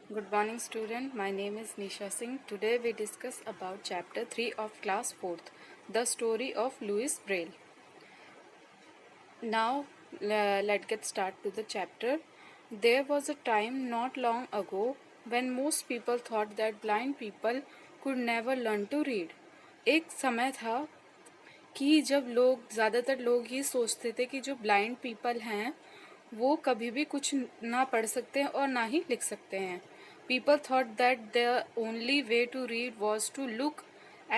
Good morning student, my name is Nisha Singh. Today we discuss about chapter 3 of class 4th, the story of Louis Braille. Now let's get start to the chapter. There was a time not long ago when most people thought that blind people could never learn to read. एक समय था कि जब ज़्यादातर लोग ये सोचते थे कि जो ब्लाइंड पीपल हैं वो कभी भी कुछ ना पढ़ सकते हैं और ना ही लिख सकते हैं. People thought that the only way to read was to look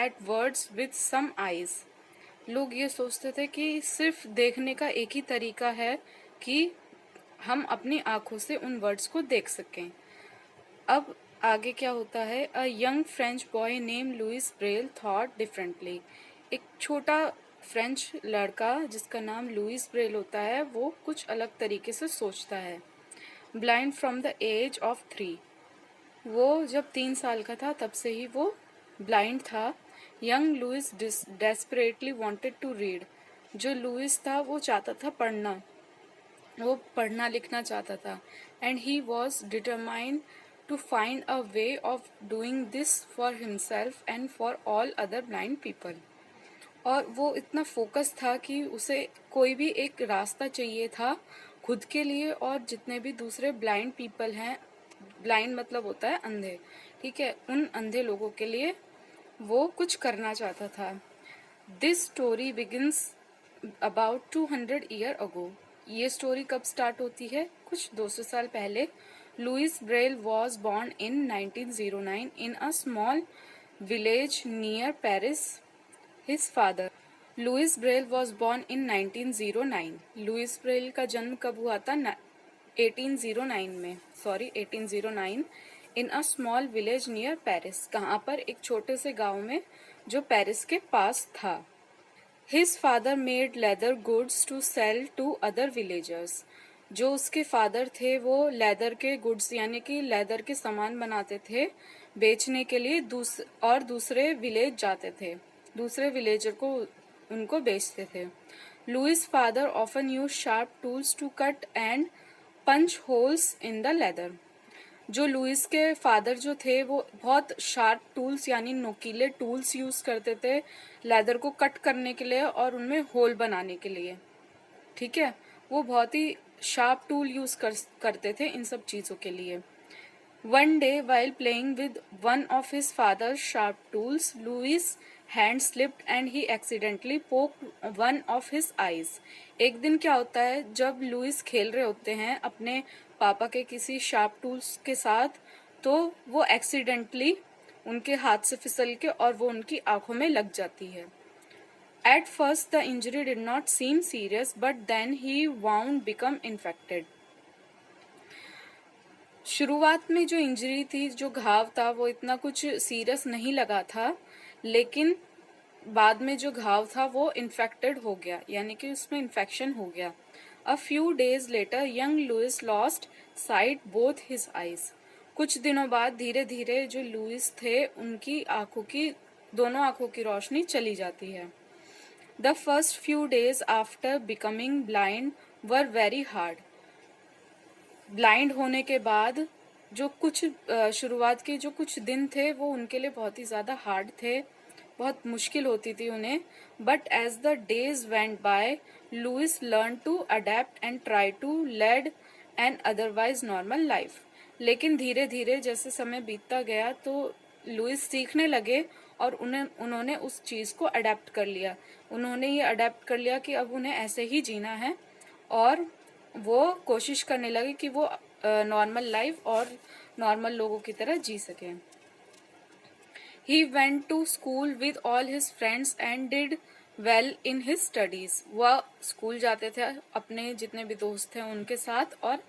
at words with some eyes. लोग ये सोचते थे कि सिर्फ देखने का एक ही तरीका है कि हम अपनी आंखों से उन वर्ड्स को देख सकें. अब आगे क्या होता है. A young French boy name Louis Braille thought differently. एक छोटा फ्रेंच लड़का जिसका नाम लुइस ब्रेल होता है वो कुछ अलग तरीके से सोचता है. Blind from the age of 3. वो जब 3 साल का था तब से ही वो ब्लाइंड था. Young Louis desperately wanted to read. जो लुइस था वो चाहता था पढ़ना, वो पढ़ना लिखना चाहता था. And he was determined to find a way of doing this for himself and for all other blind people. और वो इतना फोकस था कि उसे कोई भी एक रास्ता चाहिए था खुद के लिए और जितने भी दूसरे ब्लाइंड पीपल हैं. ब्लाइंड मतलब होता है अंधे, ठीक है, उन अंधे लोगों के लिए वो कुछ करना चाहता था. This story begins about 200 year ago. ये स्टोरी कब स्टार्ट होती है? कुछ 200 साल पहले. Louis Braille was born in 1909 in a small village near Paris. His father. Louis Braille was born in 1909. Louis Braille का जन्म कब हुआ था? 1809 in a small village near Paris. कहाँ पर? एक छोटे से गांव में जो पेरिस के पास था. His father made leather goods to sell to other villagers. जो उसके फादर थे वो लेदर के गुड्स यानी कि लेदर के सामान बनाते थे बेचने के लिए और दूसरे विलेज जाते थे, दूसरे विलेजर को उनको बेचते थे. Louis father often use sharp tools to cut and punch holes in the leather. जो लुइस के फादर जो थे वो बहुत शार्प टूल्स यानी नोकीले टूल्स यूज करते थे लेदर को कट करने के लिए और उनमें होल बनाने के लिए, ठीक है. वो बहुत ही शार्प टूल यूज करते थे इन सब चीजों के लिए. One day, while playing with one of his father's sharp tools, Louis' hand slipped and he accidentally poked one of his eyes. एक दिन क्या होता है, जब लुइस खेल रहे होते हैं अपने पापा के किसी शार्प टूल्स के साथ, तो वो एक्सीडेंटली उनके हाथ से फिसल के और वो उनकी आंखों में लग जाती है. At first, the injury did not seem serious, but then he wound become infected. शुरुआत में जो इंजरी थी, जो घाव था, वो इतना कुछ सीरियस नहीं लगा था, लेकिन बाद में जो घाव था वो इन्फेक्टेड हो गया यानी कि उसमें इन्फेक्शन हो गया. A few days later young Louis lost sight both his eyes. कुछ दिनों बाद धीरे धीरे जो लुइस थे उनकी दोनों आंखों की रोशनी चली जाती है. The first few days after becoming blind were very hard. Blind होने के बाद जो कुछ शुरुआत के जो कुछ दिन थे वो उनके लिए बहुत ही ज़्यादा हार्ड थे, बहुत मुश्किल होती थी उन्हें. But as the days went by Louis learn to adapt and try to lead an otherwise normal life. लेकिन धीरे धीरे जैसे समय बीतता गया तो लुइस सीखने लगे और उन्होंने उस चीज़ को अडेप्ट कर लिया. उन्होंने ये अडेप्ट कर लिया कि अब उन्हें ऐसे ही जीना है और वो कोशिश करने लगे कि वो नॉर्मल लाइफ और नॉर्मल लोगों की तरह जी सकें. He went to school with all his friends and did well in his studies. वह स्कूल जाते थे अपने जितने भी दोस्त थे उनके साथ और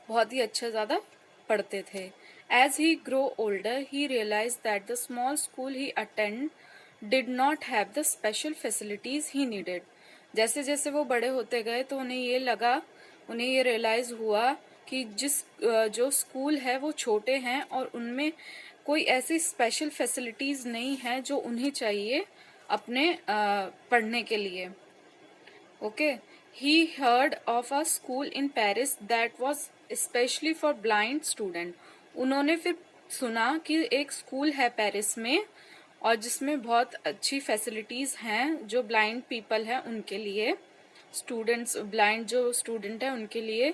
बहुत ही अच्छा ज़्यादा पढ़ते थे. As he grow older he realize that the small school he attend did not have the special facilities he needed. जैसे जैसे वो बड़े होते गए तो उन्हें ये रियलाइज हुआ कि जो स्कूल है वो छोटे हैं और उनमें कोई ऐसी स्पेशल फैसिलिटीज नहीं है जो उन्हें चाहिए अपने पढ़ने के लिए. Okay. He heard of a school in Paris that was specially for blind student. उन्होंने फिर सुना कि एक स्कूल है पेरिस में और जिसमें बहुत अच्छी फैसिलिटीज हैं जो ब्लाइंड पीपल हैं उनके लिए, स्टूडेंट्स, ब्लाइंड जो स्टूडेंट है उनके लिए।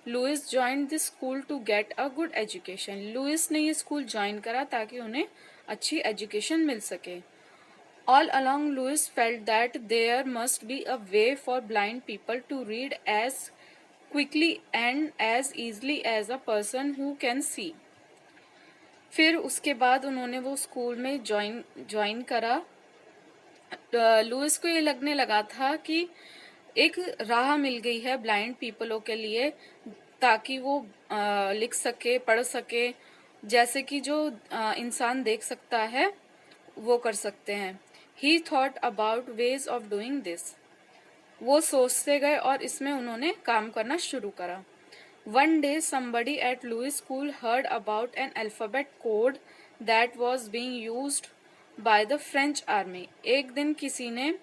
Louis join this school to get a good education. Louis ने ये स्कूल ज्वाइन करा ताकि उन्हें अच्छी एजुकेशन मिल सके। All along, Lewis felt that there must be a way for blind people to read as quickly and as easily as a person who can see. फिर उसके बाद उन्होंने वो स्कूल में ज्वाइन करा। लुइस को ये लगने लगा था कि एक राह मिल गई है ब्लाइंड पीपलों के लिए ताकि वो लिख सके, पढ़ सके, जैसे कि जो इंसान देख सकता है वो कर सकते हैं। He thought about ways of doing this. वो सोचते गए और इसमें उन्होंने काम करना शुरू करा। One day somebody at Lewis School heard about an alphabet code that was being used by the French army. एक दिन किसी ने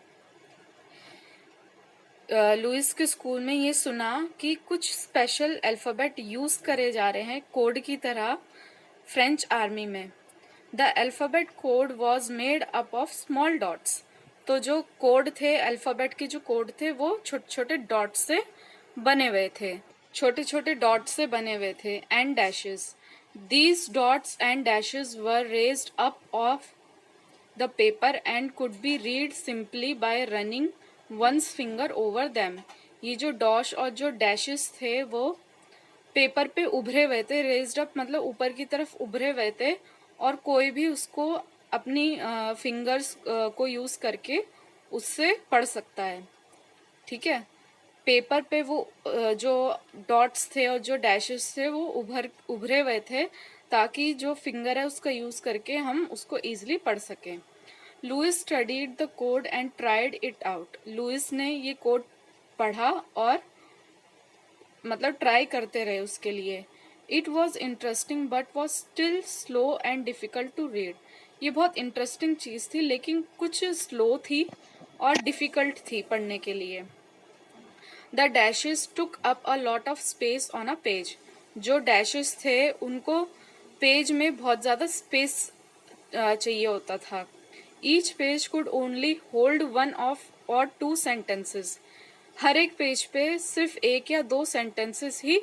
लुइस के स्कूल में ये सुना कि कुछ स्पेशल अल्फाबेट यूज करे जा रहे हैं कोड की तरह फ्रेंच आर्मी में। The alphabet code was made up of small dots. तो जो कोड थे, अल्फाबेट के जो कोड थे वो छोटे छोटे डॉट से बने हुए थे, छोटे छोटे डॉट से बने हुए थे। And dashes, these dots and dashes were raised up of the paper and could be read simply by running one's finger over them. ये जो डॉश और जो डैशेस थे वो पेपर पे उभरे हुए थे। रेज्ड अप मतलब ऊपर की तरफ उभरे हुए थे और कोई भी उसको अपनी फिंगर्स को यूज करके उससे पढ़ सकता है। ठीक है, पेपर पे वो जो डॉट्स थे और जो डैशेस थे वो उभरे हुए थे ताकि जो फिंगर है उसका यूज करके हम उसको इजीली पढ़ सकें। Louis studied the code and tried it out. Louis ने ये कोड पढ़ा और मतलब ट्राई करते रहे उसके लिए। It was interesting but was still slow and difficult to read. ये बहुत इंटरेस्टिंग चीज थी लेकिन कुछ स्लो थी और डिफिकल्ट थी पढ़ने के लिए। The dashes took up a lot of space on a page. जो डैशेस थे उनको पेज में बहुत ज्यादा स्पेस चाहिए होता था। Each page could only hold one of और टू सेंटेंसेस। हर एक पेज पे सिर्फ एक या दो सेंटेंसेस ही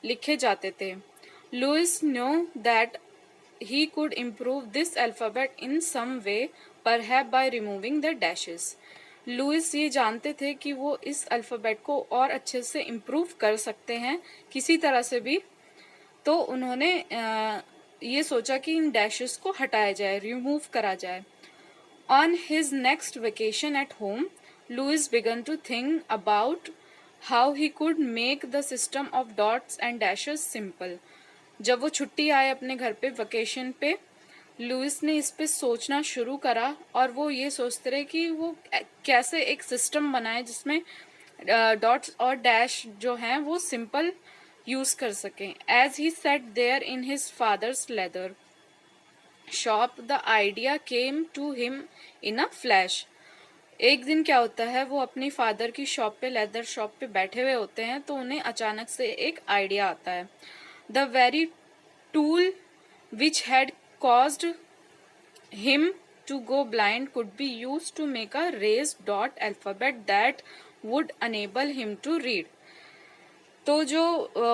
लिखे जाते थे। Louis knew that he could improve this alphabet in some way, perhaps by removing the dashes. Louis ये जानते थे कि वो इस अल्फाबेट को और अच्छे से इम्प्रूव कर सकते हैं किसी तरह से भी। तो उन्होंने ये सोचा कि इन डैशेस को हटाया जाए, रिमूव करा जाए। On his next vacation at home, Lewis began to think about how he could make the system of dots and dashes simple. जब वो छुट्टी आए अपने घर पे वेकेशन पे, लुइस ने इस पे सोचना शुरू करा और वो ये सोचते रहे कि वो कैसे एक सिस्टम बनाए जिसमें डॉट्स और डैश जो हैं वो सिंपल यूज कर सकें। As he sat there in his father's leather shop the idea came to him in a flash. एक दिन क्या होता है, वो अपनी फादर की शॉप पे, लेदर शॉप पे बैठे हुए होते हैं तो उन्हें अचानक से एक आइडिया आता है। The very tool which had caused him to go blind could be used to make a raised dot alphabet that would enable him to read. तो जो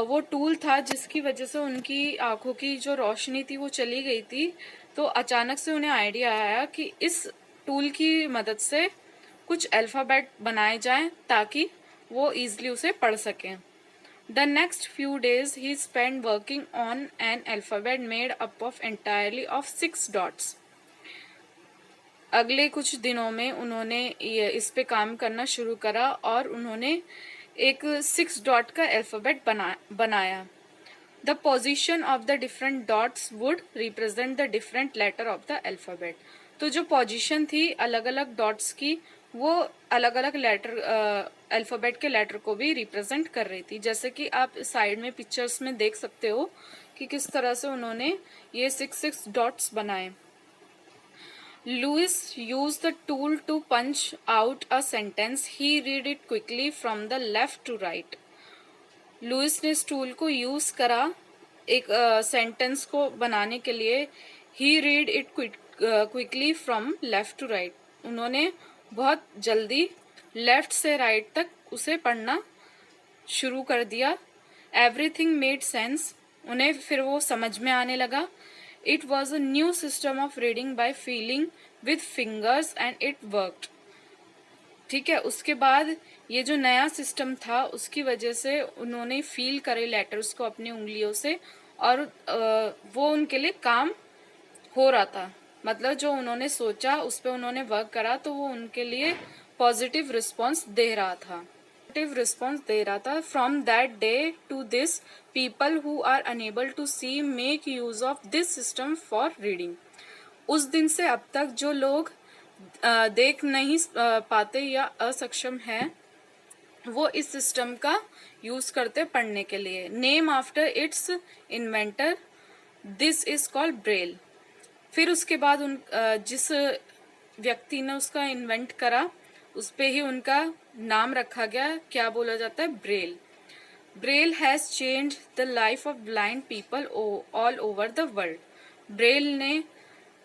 वो टूल था जिसकी वजह से उनकी आंखों की जो रोशनी थी वो चली गई थी, तो अचानक से उन्हें आइडिया आया कि इस टूल की मदद से कुछ अल्फाबेट बनाए जाएं ताकि वो इजीली उसे पढ़ सकें। The next few days he spent working on an alphabet made up of entirely of 6 dots. अगले कुछ दिनों में उन्होंने इस पे काम करना शुरू करा और उन्होंने एक 6 डॉट का अल्फाबेट बनाया। The position of the different dots would represent the different letter of the alphabet. तो जो पोजीशन थी अलग अलग डॉट्स की वो अलग अलग लेटर अल्फाबेट के लेटर को भी रिप्रेजेंट कर रही थी। जैसे कि आप साइड में पिक्चर्स में देख सकते हो कि किस तरह से उन्होंने ये 6 डॉट्स बनाए। Louis use the tool to punch out a sentence. He read it quickly from the left to right. Louis ने इस टूल को यूज करा एक सेंटेंस को बनाने के लिए ही read it quickly from left to right, उन्होंने बहुत जल्दी लेफ्ट से राइट तक उसे पढ़ना शुरू कर दिया। एवरीथिंग मेड सेंस, उन्हें फिर वो समझ में आने लगा। It was a new system of reading by feeling with fingers and it worked. ठीक है, उसके बाद ये जो नया सिस्टम था उसकी वजह से उन्होंने फील करे लेटर्स को अपनी उंगलियों से, और वो उनके लिए काम हो रहा था। मतलब जो उन्होंने सोचा उस पर उन्होंने वर्क करा तो वो उनके लिए पॉजिटिव रिस्पॉन्स दे रहा था। From that day to this people who are unable to see make use of this system for reading. उस दिन से अब तक जो लोग देख नहीं पाते या असक्षम हैं, वो इस सिस्टम का यूज करते पढ़ने के लिए। Name after it's inventor, this is called Braille. फिर उसके बाद जिस व्यक्ति ने उसका इन्वेंट करा उस पे ही उनका नाम रखा गया, क्या बोला जाता है, Braille. Braille has change the life of blind people all over the world. Braille ने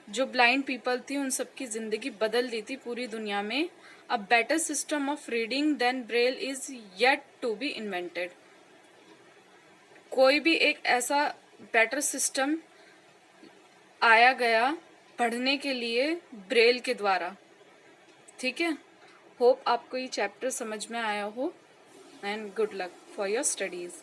जो ब्लाइंड पीपल थी उन सबकी जिंदगी बदल दी थी पूरी दुनिया में। A better system of reading than Braille is yet to be invented. कोई भी एक ऐसा बेटर सिस्टम आया गया पढ़ने के लिए ब्रेल के द्वारा। ठीक है, होप आपको ये चैप्टर समझ में आया हो, and good luck for your studies.